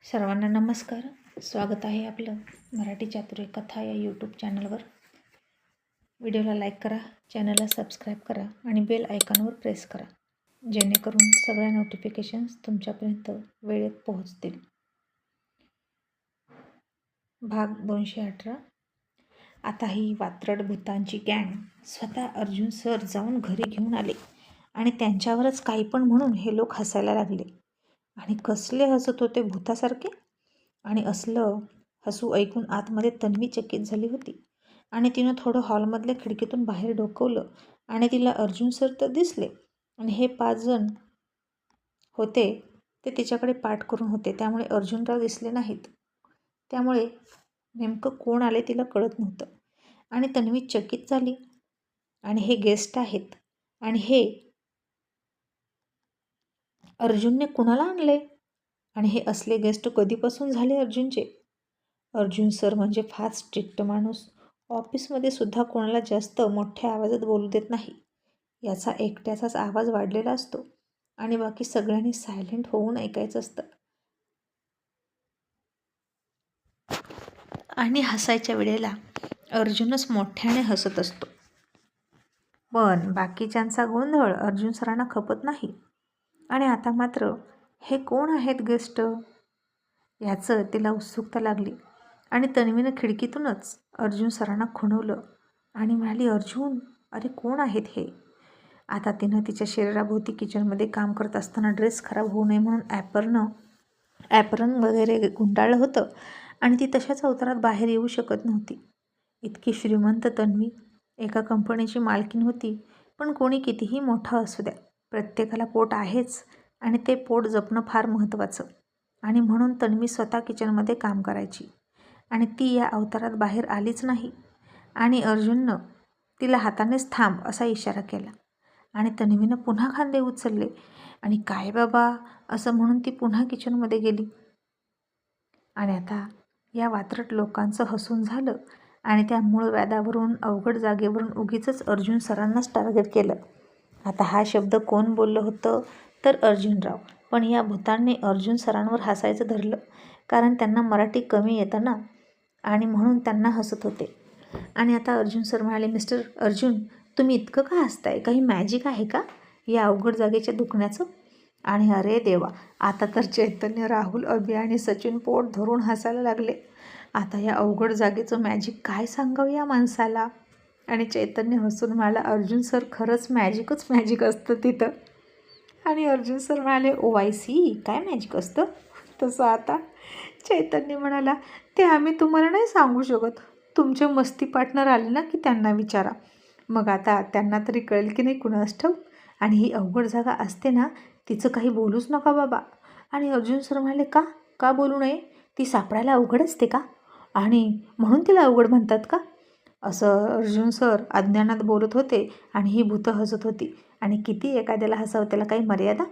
सर्वांना नमस्कार. स्वागत आहे आपलं मराठी चातुर्य कथा या यूट्यूब चॅनलवर. व्हिडिओला लाईक करा, चॅनलला सबस्क्राईब करा आणि बेल आयकॉनवर प्रेस करा, जेणेकरून सगळ्या नोटिफिकेशन्स तुमच्यापर्यंत वेळेत पोहोचतील. भाग 218. आता ही वात्रट भूतांची गँग स्वतः अर्जुन सर जाऊन घरी घेऊन आले आणि त्यांच्यावरच काही पण म्हणून हे लोक हसायला लागले. आणि कसले हसत होते भूतासारखे. आणि असलं हसू ऐकून आतमध्ये तन्वी चकित झाली होती. आणि तिनं थोडं हॉलमधल्या खिडकीतून बाहेर डोकवलं आणि तिला अर्जुन सर तर दिसले. आणि हे 5 जण होते ते तिच्याकडे पाठ करून होते, त्यामुळे अर्जुनराव दिसले नाहीत. त्यामुळे नेमकं कोण आले तिला कळत नव्हतं. आणि तन्वी चकित झाली. आणि हे गेस्ट आहेत आणि हे अर्जुनने कुणाला आणले आणि हे असले गेस्ट कधीपासून झाले अर्जुनचे. अर्जुन सर म्हणजे फार स्ट्रिक्ट माणूस. ऑफिसमध्ये सुद्धा कोणाला जास्त मोठ्या आवाजात बोलू देत नाही. याचा एकट्याचाच आवाज वाढलेला असतो आणि बाकी सगळ्यांनी सायलेंट होऊन ऐकायचं असतं. आणि हसायच्या वेळेला अर्जुनच मोठ्याने हसत असतो. पण बाकीच्यांचा गोंधळ अर्जुन सरांना खपत नाही. आणि आता मात्र हे कोण आहेत गेस्ट याचं तिला उत्सुकता लागली. आणि तन्वीनं खिडकीतूनच अर्जुन सरांना खुणवलं आणि म्हणाली, अर्जुन, अरे कोण आहेत हे. आता तिनं तिच्या शरीराभोवती किचनमध्ये काम करत असताना ड्रेस खराब होऊ नये म्हणून ॲपरन वगैरे गुंडाळलं होतं आणि ती तशाच अवतारात बाहेर येऊ शकत नव्हती. इतकी श्रीमंत तन्वी एका कंपनीची मालकीण होती. पण कोणी कितीही मोठं असू द्या, प्रत्येकाला पोट आहेच आणि ते पोट जपणं फार महत्त्वाचं. आणि म्हणून तन्वी स्वतः किचनमध्ये काम करायची आणि ती या अवतारात बाहेर आलीच नाही. आणि अर्जुननं तिला हातानेच थांब असा इशारा केला आणि तन्वीनं पुन्हा खांदे उचलले आणि काय बाबा असं म्हणून ती पुन्हा किचनमध्ये गेली. आणि आता या वात्रट लोकांचं हसून झालं आणि त्या मूळ व्याधावरून अवघड जागेवरून उगीचच अर्जुन सरांनाच टार्गेट केलं. आता हा शब्द कोण बोललं होतं तर अर्जुनराव. पण या भूतांनी अर्जुन सरांवर हसायचं धरलं, कारण त्यांना मराठी कमी येतं ना, आणि म्हणून त्यांना हसत होते. आणि आता अर्जुन सर म्हणाले, मिस्टर अर्जुन, तुम्ही इतकं का हसताय? काही मॅजिक आहे का या अवघड जागेच्या दुखण्याचं? आणि अरे देवा, आता तर चैतन्य, राहुल, अभि आणि सचिन पोट धरून हसायला लागले. आता या अवघड जागेचं मॅजिक काय सांगावं या माणसाला. आणि चैतन्य हसून म्हणाला, अर्जुन सर, खरंच मॅजिकच मॅजिक असतं तिथं. आणि अर्जुन सर म्हणाले, ओ आय सी, काय मॅजिक असतं? तसं आता चैतन्य म्हणाला, ते आम्ही तुम्हाला नाही सांगू शकत. तुमचे मस्ती पार्टनर आले ना की त्यांना विचारा. मग आता त्यांना तरी कळेल की नाही कुणास ठाऊक. आणि ही अवघड जागा असते ना, तिचं काही बोलूच नका बाबा. आणि अर्जुन सर म्हणाले, का का बोलू नये? ती सापडायला अवघड असते का? आणि म्हणून तिला अवघड म्हणतात का? असं अर्जुन सर अज्ञानात बोलत होते आणि ही भूतं हसत होती. आणि किती एखाद्याला हसावं, त्याला काही मर्यादा?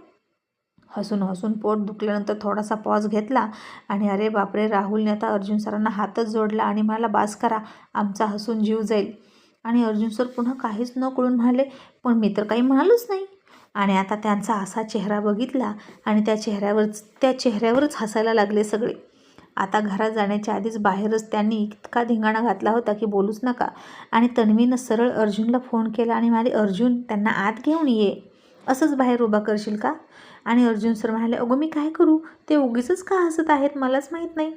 हसून हसून पोट दुखल्यानंतर थोडासा पॉज घेतला आणि अरे बापरे, राहुलने आता अर्जुन सरांना हातच जोडला आणि म्हणाला, बास करा, आमचा हसून जीव जाईल. आणि अर्जुन सर पुन्हा काहीच न कळून म्हणाले, पण मी तर काही म्हणालोच नाही. आणि आता त्यांचा असा चेहरा बघितला आणि त्या चेहऱ्यावरच हसायला लागले सगळे. आता घरात जाण्याच्या आधीच बाहेरच त्यांनी इतका धिंगाणा घातला होता की बोलूच नका. आणि तन्वीनं सरळ अर्जुनला फोन केला आणि म्हणाले, अर्जुन, त्यांना आत घेऊन ये. असंच बाहेर उभा करशील का? आणि अर्जुन सर म्हणाले, अगो मी काय करू, ते उगीचच का हसत आहेत, मलाच माहीत नाही.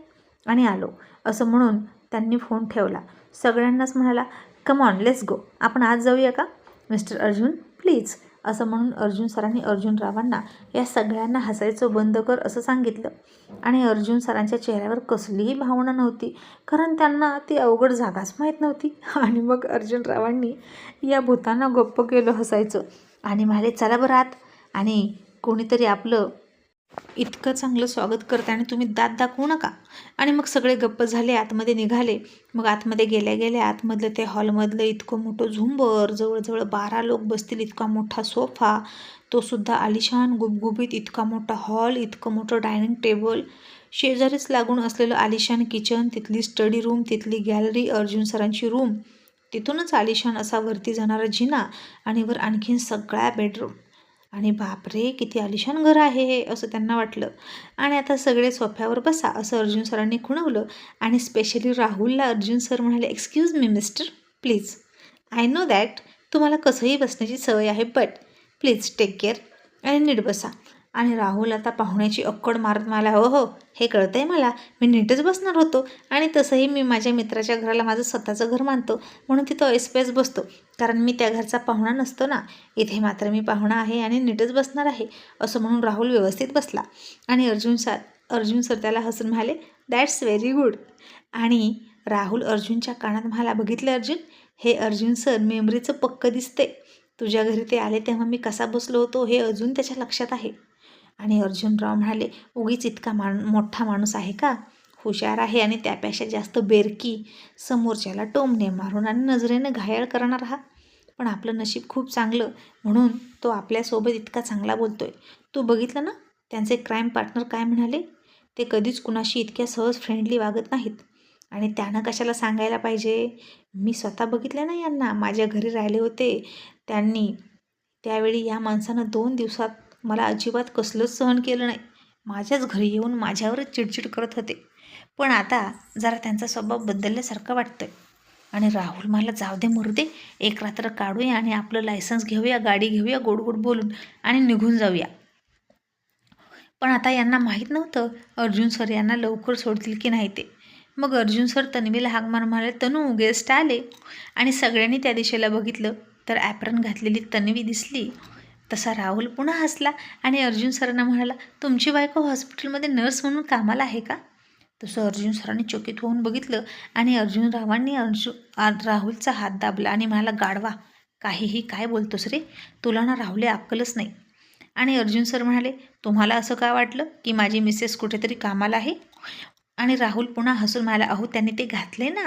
आणि आलो असं म्हणून त्यांनी फोन ठेवला. सगळ्यांनाच म्हणाला, कम ऑन, लेट्स गो, आपण आज जाऊया का? मिस्टर अर्जुन, प्लीज, असं म्हणून अर्जुन सरांनी अर्जुनरावांना या सगळ्यांना हसायचं बंद कर असं सांगितलं. आणि अर्जुन सरांच्या चेहऱ्यावर कसलीही भावना नव्हती, कारण त्यांना ती अवघड जागाच माहीत नव्हती. आणि मग अर्जुनरावांनी या भूतांना गप्प केलं हसायचं आणि म्हणाले, चला बरं आत. आणि कोणीतरी आपलं इतकं चांगलं स्वागत करते आणि तुम्ही दात दाखवू नका. आणि मग सगळे गप्प झाले, आतमध्ये निघाले. मग आतमध्ये गेल्या गेल्या आतमधलं ते हॉलमधलं इतकं मोठं झुंबर, जवळजवळ 12 लोक बसतील इतका मोठा सोफा, तो सुद्धा आलिशान गुबगुबीत, इतका मोठा हॉल, इतकं मोठं डायनिंग टेबल, शेजारीच लागून असलेलं आलिशान किचन, तिथली स्टडी रूम, तिथली गॅलरी, अर्जुन सरांची रूम, तिथूनच आलिशान असा वरती जाणारा जिना आणि वर आणखीन सगळ्या बेडरूम. आणि बापरे किती आलिशान घर आहे हे असं त्यांना वाटलं. आणि आता सगळे सोफ्यावर बसा असं अर्जुन सरांनी खुणवलं. आणि स्पेशली राहुलला अर्जुन सर म्हणाले, excuse me mister, please. I know that तुम्हाला कसंही बसण्याची सवय आहे, बट प्लीज टेक केअर आणि नीट बसा. आणि राहुल आता पाहुण्याची अक्कड मारत मला, हो हो हे कळतं आहे मला, मी नीटच बसणार होतो. आणि तसंही मी माझ्या मित्राच्या घराला माझं स्वतःचं घर मानतो, म्हणून तिथं ऐसपैस बसतो, कारण मी त्या घरचा पाहुणा नसतो ना. इथे मात्र मी पाहुणा आहे आणि नीटच बसणार आहे असं म्हणून राहुल व्यवस्थित बसला. आणि अर्जुन सर त्याला हसून म्हणाले, दॅट्स व्हेरी गुड. आणि राहुल अर्जुनच्या कानात म्हणाला, बघितलं अर्जुन, हे अर्जुन सर मेमरीचं पक्क दिसते. तुझ्या घरी ते आले तेव्हा मी कसा बसलो होतो हे अजून त्याच्या लक्षात आहे. आणि अर्जुनराव म्हणाले, उगीच इतका मोठा माणूस आहे का, हुशार आहे आणि त्यापेक्षा जास्त बेरकी, समोरच्याला टोमणे मारून आणि नजरेने घायाळ करणार हा. पण आपलं नशीब खूप चांगलं, म्हणून तो आपल्यासोबत इतका चांगला बोलतोय. तू बघितलं ना त्यांचे क्राईम पार्टनर काय म्हणाले, ते कधीच कुणाशी इतक्या सहज फ्रेंडली वागत नाहीत. आणि त्यानं कशाला सांगायला पाहिजे, मी स्वतः बघितलं ना यांना, माझ्या घरी राहिले होते त्यांनी. त्यावेळी या माणसानं 2 दिवसात मला अजिबात कसलंच सहन केलं नाही. माझ्याच घरी येऊन माझ्यावरच चिडचिड करत होते. पण आता जरा त्यांचा स्वभाव बदलल्यासारखं वाटतंय. आणि राहुल मला, जाऊ दे मरू दे, एक रात्र काढूया आणि आपलं लायसन्स घेऊया, गाडी घेऊया गोड गोड बोलून आणि निघून जाऊया. पण आता यांना माहीत नव्हतं अर्जुन सर यांना लवकर सोडतील की नाही ते. मग अर्जुन सर तन्वीला हाक मारून म्हणाले, तनू गेस्ट आले. आणि सगळ्यांनी त्या दिशेला बघितलं तर ॲप्रन घातलेली तन्वी दिसली. तसा राहुल पुन्हा हसला आणि अर्जुन सरांना म्हणाला, तुमची बायको हॉस्पिटलमध्ये नर्स म्हणून कामाला आहे का. तसं अर्जुन सरांनी चकित होऊन बघितलं आणि रावांनी राहुलचा हात दाबला आणि म्हणाला, गाढवा, काहीही काय बोलतोस रे, तुला ना राहुले अक्कलच नाही. आणि अर्जुन सर म्हणाले, तुम्हाला असं काय वाटलं की माझी मिसेस कुठेतरी कामाला आहे. आणि राहुल पुन्हा हसून म्हणाला, अहो त्यांनी ते घातले ना,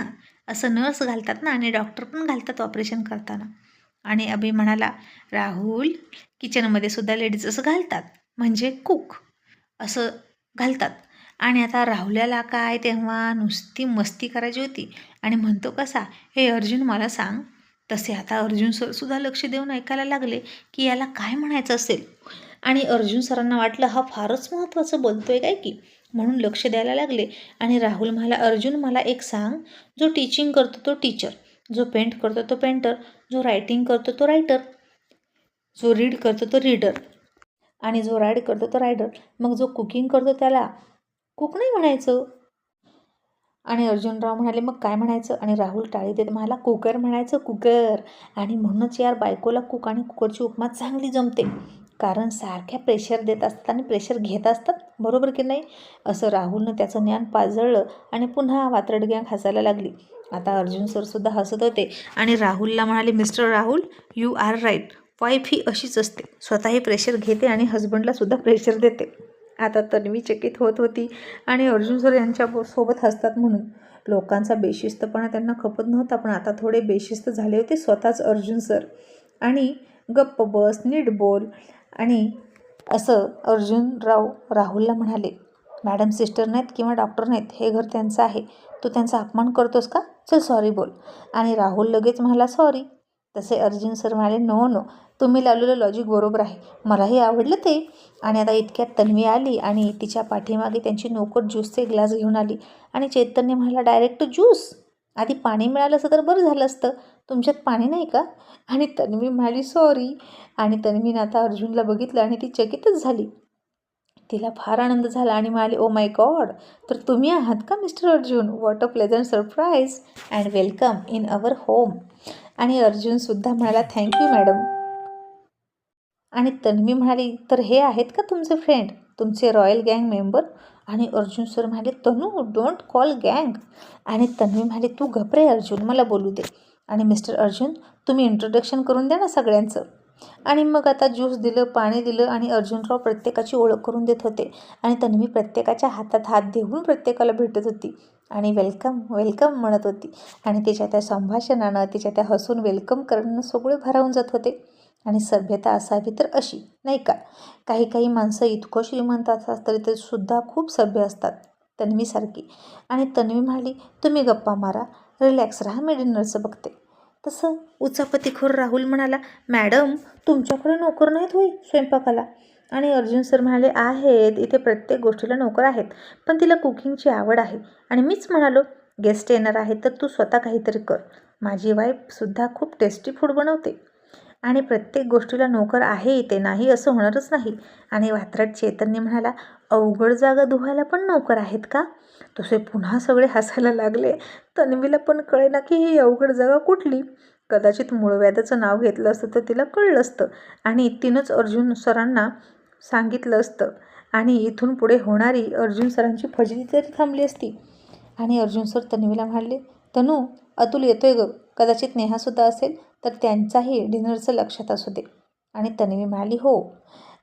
असं नर्स घालतात ना आणि डॉक्टर पण घालतात ऑपरेशन करताना. आणि अभि म्हणाला, राहुल, किचनमध्ये सुद्धा लेडीज असं घालतात, म्हणजे कुक असं घालतात. आणि आता राहुल्याला काय तेव्हा नुसती मस्ती करायची होती आणि म्हणतो कसा, हे अर्जुन मला सांग. तसे आता अर्जुन सर सुद्धा लक्ष देऊन ऐकायला लागले की याला काय म्हणायचं असेल. आणि अर्जुन सरांना वाटलं हा फारच महत्त्वाचं बोलतोय काय की, म्हणून लक्ष द्यायला लागले. आणि राहुल म्हणाला, अर्जुन मला एक सांग, जो टीचिंग करतो तो टीचर, जो पेंट करतो तो पेंटर, जो रायटिंग करतो तो रायटर, जो रीड करतो तो रीडर, आणि जो राईड करतो तो रायडर. मग जो कुकिंग करतो त्याला कुक नाही म्हणायचं. आणि अर्जुनराव म्हणाले, मग काय म्हणायचं. आणि राहुल टाळी देत म्हणाला, कुकर म्हणायचं, कुकर. आणि म्हणूनच यार बायकोला कुक आणि कुकरची उपमा चांगली जमते, कारण सारख्या प्रेशर देत असतात आणि प्रेशर घेत असतात, बरोबर की नाही. असं राहुलनं त्याचं ज्ञान पाजळलं आणि पुन्हा वात्रट गँग हसायला लागली. आता अर्जुन सरसुद्धा हसत होते आणि राहुलला म्हणाले, mister Rahul, you are right, wife ही अशीच असते, स्वतःही प्रेशर घेते आणि हजबंडला सुद्धा प्रेशर देते. आता तन्वी चकित होत होती आणि अर्जुन सर यांच्यासोबत हसतात म्हणून. लोकांचा बेशिस्तपणा त्यांना खपत नव्हता, पण आता थोडे बेशिस्त झाले होते स्वतःच अर्जुन सर. आणि गप्प बस, नीट बोल. आणि असं अर्जुनराव राहुलला म्हणाले, मॅडम सिस्टर नाहीत किंवा डॉक्टर नाहीत, हे घर त्यांचं आहे, तू त्यांचा अपमान करतोस का, चल सॉरी बोल. आणि राहुल लगेच म्हणाला, सॉरी. तसे अर्जुन सर म्हणाले, नो नो, तुम्ही लावलेलं लॉजिक बरोबर आहे, मलाही आवडलं ते. आणि आता इतक्यात तन्वी आली आणि तिच्या पाठीमागे त्यांची नोकर ज्यूसचे ग्लास घेऊन आली. आणि चैतन्य म्हणाला, डायरेक्ट ज्यूस, आधी पाणी मिळालं असतं तर बरं झालं असतं, तुमच्यात पाणी नाही का. आणि तन्वी म्हणाली, सॉरी. आणि तन्वीनं आता अर्जुनला बघितलं आणि ती चकितच झाली. तिला फार आनंद झाला आणि म्हणाली, ओ माय गॉड, तर तुम्ही आहात का mister Arjun, what a pleasant surprise and welcome in our home. आणि अर्जुनसुद्धा म्हणाला, थँक्यू मॅडम. आणि तन्वी म्हणाली, तर हे आहेत का तुमचे फ्रेंड, तुमचे रॉयल गँग मेंबर. आणि अर्जुन सर म्हणाले, तनू डोंट कॉल गँग. आणि तन्वी म्हणाली, तू घबरे अर्जुन, मला बोलू दे. आणि मिस्टर अर्जुन, तुम्ही इंट्रोडक्शन करून द्या ना सगळ्यांचं. आणि मग आता ज्यूस दिलं, पाणी दिलं आणि अर्जुनराव प्रत्येकाची ओळख करून देत होते. आणि तन्वी प्रत्येकाच्या हातात हात देऊन प्रत्येकाला भेटत होती आणि वेलकम वेलकम म्हणत होती. आणि तिच्या त्या संभाषणानं, तिच्या त्या हसून वेलकम करणं सगळे भारावून जात होते. आणि सभ्यता असावी तर अशी, नाही का. काही काही माणसं इतकं श्रीमंत असतात तरी ते सुद्धा खूप सभ्य असतात, तन्वीसारखी. आणि तन्वी म्हणाली, तुम्ही गप्पा मारा, रिलॅक्स राहा, मी डिनरचं बघते. तसं उचापतीखोर राहुल म्हणाला, मॅडम तुमच्याकडे नोकर नाहीत होई स्वयंपाकाला? आणि अर्जुन सर म्हणाले, आहेत, इथे प्रत्येक गोष्टीला नोकर आहेत, पण तिला कुकिंगची आवड आहे. आणि मीच म्हणालो, गेस्ट येणार आहे तर तू स्वतः काहीतरी कर. माझी वाईफसुद्धा खूप टेस्टी फूड बनवते. आणि प्रत्येक गोष्टीला नोकर आहे इथे, नाही असं होणारच नाही. आणि वात्रट चैतन्य म्हणाला, अवघड जागा धुवायला पण नोकर आहेत का? तसे पुन्हा सगळे हसायला लागले. तन्वीला पण कळेना की ही अवघड जागा कुठली. कदाचित मूळव्याधाचं नाव घेतलं असतं तर तिला कळलं असतं आणि तिनंच अर्जुन सरांना सांगितलं असतं आणि इथून पुढे होणारी अर्जुन सरांची फजिती तरी थांबली असती. आणि अर्जुन सर तन्वीला म्हणाले, तनू अतुल येतोय ग, कदाचित नेहासुद्धा असेल तर त्यांचाही डिनरचं लक्षात असू दे. आणि तन्वी म्हणाली, हो.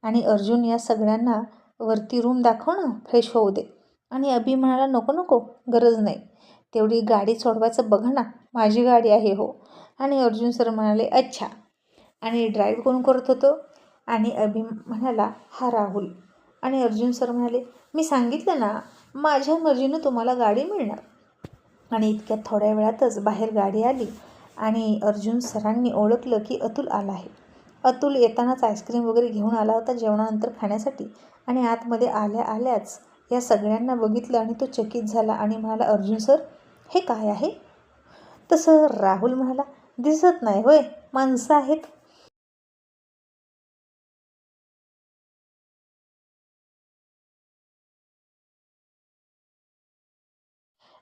आणि अर्जुन या सगळ्यांना वरती रूम दाखव ना, फ्रेश होऊ दे. आणि अभि म्हणाला, नको नको, गरज नाही, तेवढी गाडी सोडवायचं बघा ना, माझी गाडी आहे हो. आणि अर्जुन सर म्हणाले, अच्छा. आणि ड्राईव्ह कोण करत होतं? आणि अभि म्हणाला, हा राहुल. आणि अर्जुन सर म्हणाले, मी सांगितलं ना, माझ्या मर्जीनं तुम्हाला गाडी मिळणार. आणि इतक्यात थोड्या वेळातच बाहेर गाडी आली आणि अर्जुन सरांनी ओळखलं की अतुल आला आहे. अतुल येतानाच आईस्क्रीम वगैरे घेऊन आला होता जेवणानंतर खाण्यासाठी. आणि आतमध्ये आल्याच या सगळ्यांना बघितलं आणि तो चकित झाला आणि म्हणाला, अर्जुन सर हे काय आहे? तसं राहुल म्हणाला, दिसत नाही होय, माणसं आहेत.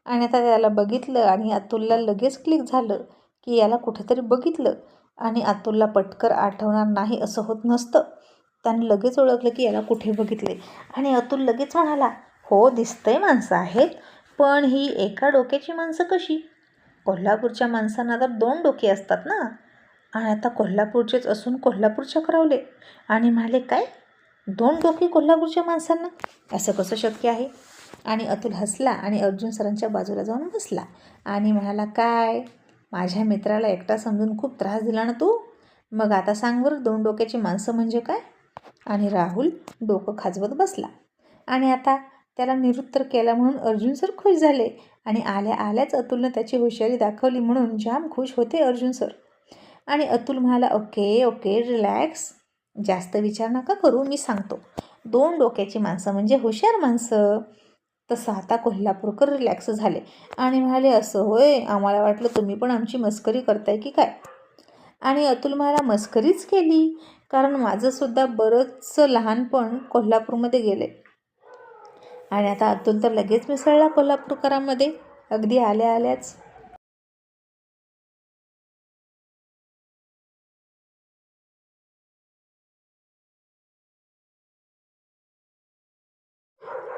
आणि आता त्याला बघितलं आणि अतुलला लगेच क्लिक झालं की याला कुठेतरी बघितलं. आणि अतुलला पटकन आठवणार नाही असं होत नसतं. त्याने लगेच ओळखलं की याला कुठे बघितले. आणि अतुल लगेच म्हणाला, हो दिसतंय माणसं आहेत, पण ही एका डोक्याची माणसं कशी? कोल्हापूरच्या माणसांना तर 2 डोके असतात ना. आणि आता कोल्हापूरचेच असून कोल्हापूर चक्रावले आणि म्हणाले, काय 2 डोके कोल्हापूरच्या माणसांना? असं कसं शक्य आहे? आणि अतुल हसला आणि अर्जुन सरांच्या बाजूला जाऊन बसला आणि म्हणाला, काय माझ्या मित्राला एकटा समजून खूप त्रास दिला ना तू? मग आता सांग बरं, 2 डोक्याची माणसं म्हणजे काय? आणि राहुल डोकं खाजवत बसला. आणि आता त्याला निरुत्तर केला म्हणून अर्जुन सर खुश झाले. आणि आल्याच अतुलनं त्याची हुशारी दाखवली म्हणून जाम खुश होते अर्जुन सर. आणि अतुल म्हणाला, ओके ओके, रिलॅक्स, जास्त विचार नका करू, मी सांगतो. 2 डोक्याची माणसं म्हणजे हुशार माणसं. तसं आता कोल्हापूरकर रिलॅक्स झाले आणि म्हणाले, असं होय, आम्हाला वाटलं तुम्ही पण आमची मस्करी करताय की काय? आणि अतुल म्हणाला, मस्करीच केली, कारण माझंसुद्धा बरंचसं लहानपण कोल्हापूरमध्ये गेले. आणि आता अतुल तर लगेच मिसळला कोल्हापूरकरांमध्ये अगदी आल्याच.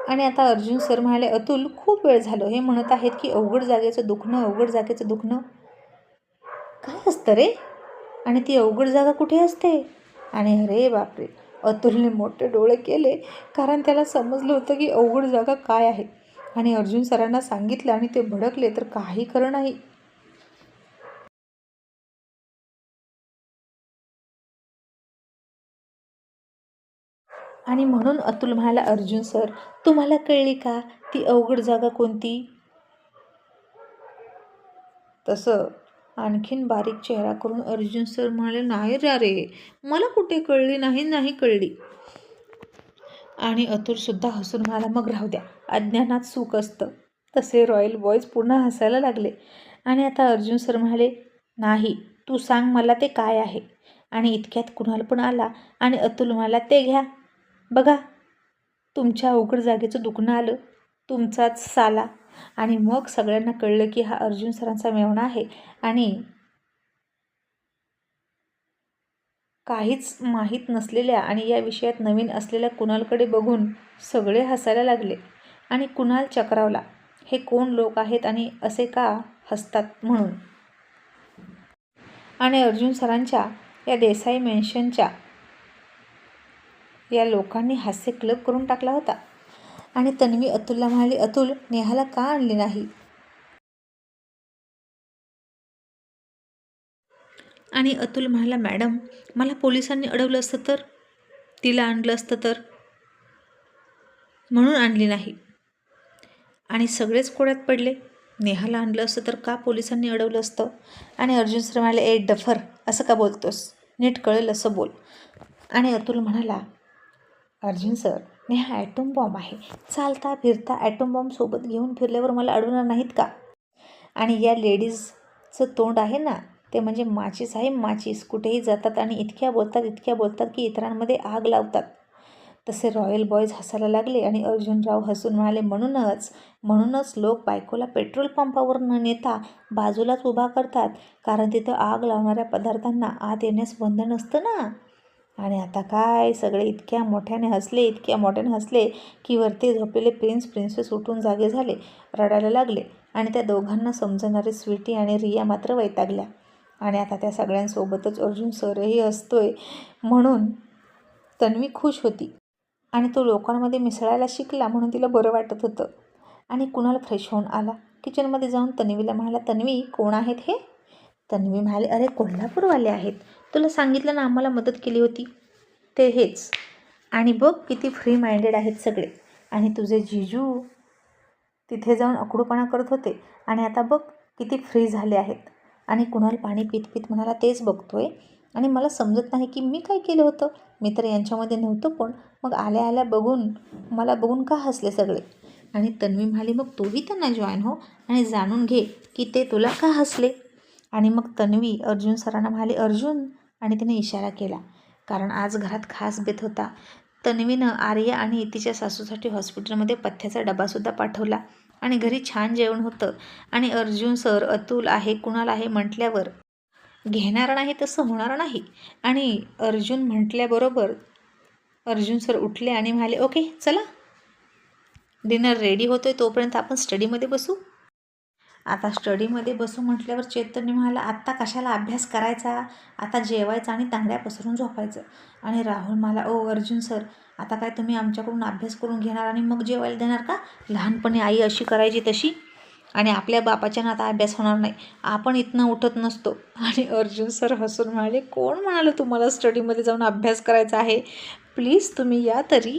आणि आता अर्जुन सर म्हणाले, अतुल खूप वेळ झालं हे म्हणत आहेत की अवघड जागेचं दुखणं, अवघड जागेचं दुखणं. काय असतं रे? आणि ती अवघड जागा कुठे असते? आणि अरे बापरे, अतुलने मोठे डोळे केले, कारण त्याला समजलं होतं की अवघड जागा काय आहे. आणि अर्जुन सरांना सांगितलं आणि ते भडकले तर काही खरं नाही. आणि म्हणून अतुल म्हणाला, अर्जुन सर तुम्हाला कळली का ती अवघड जागा कोणती? तसं आणखीन बारीक चेहरा करून अर्जुन सर म्हणाले, नाही रे, मला कुठे कळली, नाही कळली. आणि अतुलसुद्धा हसून म्हणाला, मग राहू द्या, अज्ञानात सुख असतं. तसे रॉयल बॉयज पुन्हा हसायला लागले. आणि आता अर्जुन सर म्हणाले, नाही, तू सांग मला ते काय आहे. आणि इतक्यात कुणाल पण आला आणि अतुल म्हणाला, ते घ्या बघा, तुमच्या अवघड जागेचं दुखणं आलं, तुमचाच साला. आणि मग सगळ्यांना कळलं की हा अर्जुन सरांचा मेव्हणा आहे. आणि काहीच माहीत नसलेल्या आणि या विषयात नवीन असलेल्या कुणालकडे बघून सगळे हसायला लागले. आणि कुणाल चक्रावला, हे कोण लोक आहेत आणि असे का हसतात म्हणून. आणि अर्जुन सरांच्या या देसाई मेन्शनच्या या लोकांनी हास्य क्लब करून टाकला होता. आणि तन्वी अतुलला म्हणाली, अतुल नेहाला का आणली नाही? आणि अतुल म्हणाला, मॅडम मला पोलिसांनी अडवलं असतं तर, तिला आणलं असतं तर, म्हणून आणली नाही. आणि सगळेच कोड्यात पडले. नेहाला आणलं असतं तर का पोलिसांनी अडवलं असतं? आणि अर्जुन सर म्हणाले, ए डफर, असं का बोलतोस? नीट कळेल असं बोल. आणि अतुल म्हणाला, Arjun sir, Neha atom bomb आहे. चालता फिरता ॲटोम बॉम्ब सोबत घेऊन फिरल्यावर मला अडवणार नाहीत का? आणि या लेडीजचं तोंड आहे ना, ते म्हणजे माचीस आहे, माचीस. कुठेही जातात आणि इतक्या बोलतात की इतरांमध्ये आग लावतात. तसे रॉयल बॉयज हसायला लागले आणि अर्जुनराव हसून म्हणाले, म्हणूनच लोक बायकोला पेट्रोल पंपावर न नेता बाजूलाच उभा करतात, कारण तिथं आग लावणाऱ्या पदार्थांना आत येण्यास बंधन असतं ना. आणि आता काय, सगळे इतक्या मोठ्याने हसले की वरती झोपलेले प्रिन्सेस उठून जागे झाले, रडायला लागले. आणि त्या दोघांना समजणारे स्वीटी आणि रिया मात्र वैतागल्या. आणि आता त्या सगळ्यांसोबतच अर्जुन सरही हसतोय म्हणून तन्वी खुश होती. आणि तो लोकांमध्ये मिसळायला शिकला म्हणून तिला बरं वाटत होतं. आणि कुणाल फ्रेश होऊन आला. किचनमध्ये जाऊन तन्वीला म्हणाला, तन्वी, कोण आहेत हे? तन्वी म्हणाले, अरे कोल्हापूरवाले आहेत. तुला सांगितलं ना, आम्हाला मदत केली होती ते हेच. आणि बघ किती फ्री माइंडेड आहेत सगळे. आणि तुझे जिजू तिथे जाऊन अकडूपणा करत होते आणि आता बघ किती फ्री झाले आहेत. आणि कुणाल पाणी पीत म्हणाला, तेच बघतोय आणि मला समजत नाही की मी काय केलं होतं. मी तर यांच्यामध्ये नव्हतो, पण मग आल्या मला बघून का हसले सगळे? आणि तन्वी म्हणाली, मग तूही त्यांना जॉईन हो आणि जाणून घे की ते तुला का हसले. आणि मग तन्वी अर्जुन सरांना म्हणाले, अर्जुन, आणि तिने इशारा केला, कारण आज घरात खास बेत होता. तन्वीनं आर्या आणि तिच्या सासूसाठी हॉस्पिटलमध्ये पथ्याचा डबासुद्धा पाठवला आणि घरी छान जेवण होतं. आणि अर्जुन सर, अतुल आहे, कुणाल आहे म्हटल्यावर घेणार नाही तसं होणार नाही. आणि अर्जुन म्हटल्याबरोबर अर्जुन सर उठले आणि म्हणाले, ओके चला, डिनर रेडी होतोय, तोपर्यंत आपण स्टडीमध्ये बसू. आता स्टडीमध्ये बसू म्हटल्यावर चैतन्य म्हणाला, आत्ता कशाला अभ्यास करायचा, आता जेवायचं आणि तांगड्या पसरून झोपायचं. आणि राहुल म्हणाला, ओ अर्जुन सर, आता काय तुम्ही आमच्याकडून अभ्यास करून घेणार आणि मग जेवायला देणार का? लहानपणी आई अशी करायची तशी. आणि आपल्या बापाच्या आता अभ्यास होणार नाही, आपण इथनं उठत नसतो. आणि अर्जुन सर हसून म्हणाले, कोण म्हणालं तुम्हाला स्टडीमध्ये जाऊन अभ्यास करायचा आहे? प्लीज तुम्ही या तरी.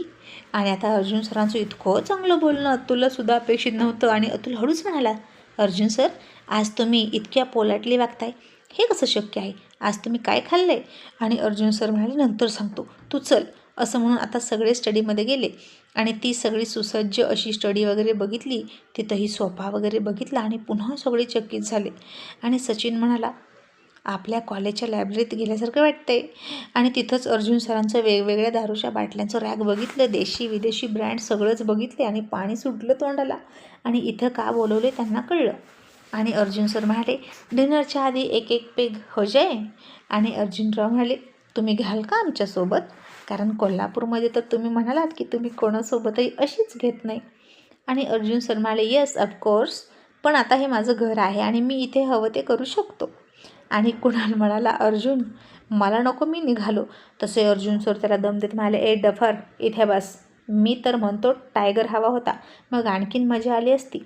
आणि आता अर्जुन सरांचं इतकं चांगलं बोलणं अतुललासुद्धा अपेक्षित नव्हतं. आणि अतुल हळूच म्हणाला, अर्जुन सर, आज तुम्ही इतक्या पोलाइटली वागताय, हे कसं शक्य आहे? आज तुम्ही काय खाल्लंय? आणि अर्जुन सर म्हणाले, नंतर सांगतो, तू चल. असं म्हणून आता सगळे स्टडीमध्ये गेले. आणि ती सगळी सुसज्ज अशी स्टडी वगैरे बघितली, तिथंही सोफा वगैरे बघितला आणि पुन्हा सगळे चकित झाले. आणि सचिन म्हणाला, आपल्या कॉलेजच्या लायब्ररीत गेल्यासारखं वाटतंय. आणि तिथंच अर्जुन सरांचं वेगवेगळ्या दारूच्या बाटल्यांचं रॅक बघितलं, देशी विदेशी ब्रँड सगळंच बघितले आणि पाणी सुटलं तोंडाला. आणि इथं का बोलवले त्यांना कळलं. आणि अर्जुन सर म्हणाले, डिनरच्या आधी एक पेग हो जाय. आणि अर्जुनराव म्हणाले, तुम्ही घ्याल का आमच्यासोबत? कारण कोल्हापूरमध्ये तर तुम्ही म्हणालात की तुम्ही कोणासोबतही अशीच घेत नाही. आणि अर्जुन सर म्हणाले, येस ऑफकोर्स, पण आता हे माझं घर आहे आणि मी इथे हवं ते करू शकतो. आणि कुणाल म्हणाला, अर्जुन, मला नको, मी निघालो. तसे अर्जुन सर त्याला दम देत म्हणाले, ए डफर, इथे बस. मी तर म्हणतो टायगर हवा होता, मग आणखीन मजा आली असती.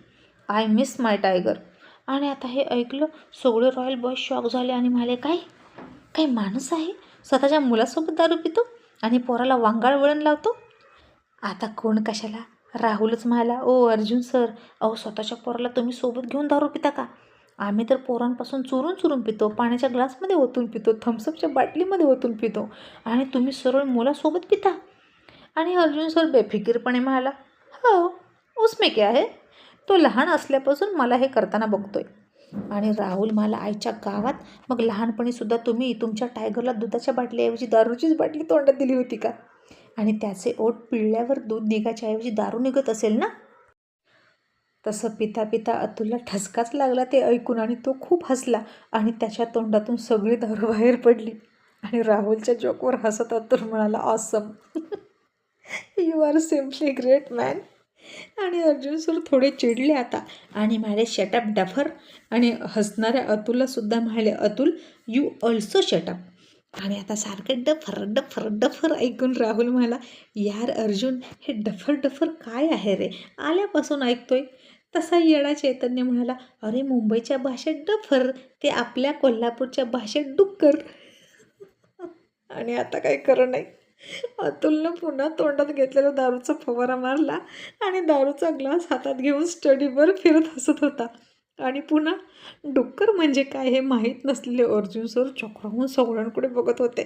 I miss my tiger. आणि आता हे ऐकलं सगळे रॉयल बॉयज शॉक झाले आणि म्हणाले, काय माणूस आहे, स्वतःच्या मुलासोबत दारू पितो आणि पोराला वांगाळ वळण लावतो. आता कोण कशाला? राहुलच म्हणाला, ओ अर्जुन सर, अहो स्वतःच्या पोराला तुम्ही सोबत घेऊन दारू पिता का? आम्ही तर पोरांपासून चोरून पितो, पाण्याच्या ग्लासमध्ये ओतून पितो, थम्सअपच्या बाटलीमध्ये ओतून पितो, आणि तुम्ही सरळ मुलासोबत पिता. आणि अर्जुन सर बेफिकीरपणे म्हणाला, हो, उसमे क्या है, तो लहान असल्यापासून मला हे करताना बघतोय. आणि राहुल म्हणाला, आईच्या गावात, मग लहानपणीसुद्धा तुम्ही तुमच्या टायगरला दुधाच्या बाटलीऐवजी दारूचीच बाटली तोंडात दिली होती का? आणि त्याचे ओठ पिळल्यावर दूध निघायच्या ऐवजी दारू निघत असेल ना? तसं पिता अतुलला ठसकाच लागला ते ऐकून आणि तो खूप हसला आणि त्याच्या तोंडातून सगळी दारू बाहेर पडली. आणि राहुलच्या जोकवर हसत अतुल म्हणाला, awesome, you are simply great man. आणि अर्जुन सर थोडे चिडले आता आणि म्हणाले, शटअप डफर. आणि हसणाऱ्या अतुललासुद्धा म्हणाले, अतुल, यू ऑल्सो शटअप. आणि आता सारखे डफर ऐकून राहुल म्हणाला, यार अर्जुन, हे डफर काय आहे रे, आल्यापासून ऐकतोय. तसा येडा चैतन्य म्हणाला, अरे मुंबईच्या भाषेत डफर, ते आपल्या कोल्हापूरच्या भाषेत डुक्कर. आणि आता काही खरं नाही. अतुलनं पुन्हा तोंडात घेतलेला दारूचा फवारा मारला आणि दारूचा ग्लास हातात घेऊन स्टडीवर फिरत हसत होता. आणि पुन्हा डुक्कर म्हणजे काय हे माहीत नसलेले अर्जुन सर चक्रावून सगळ्यांकडे बघत होते.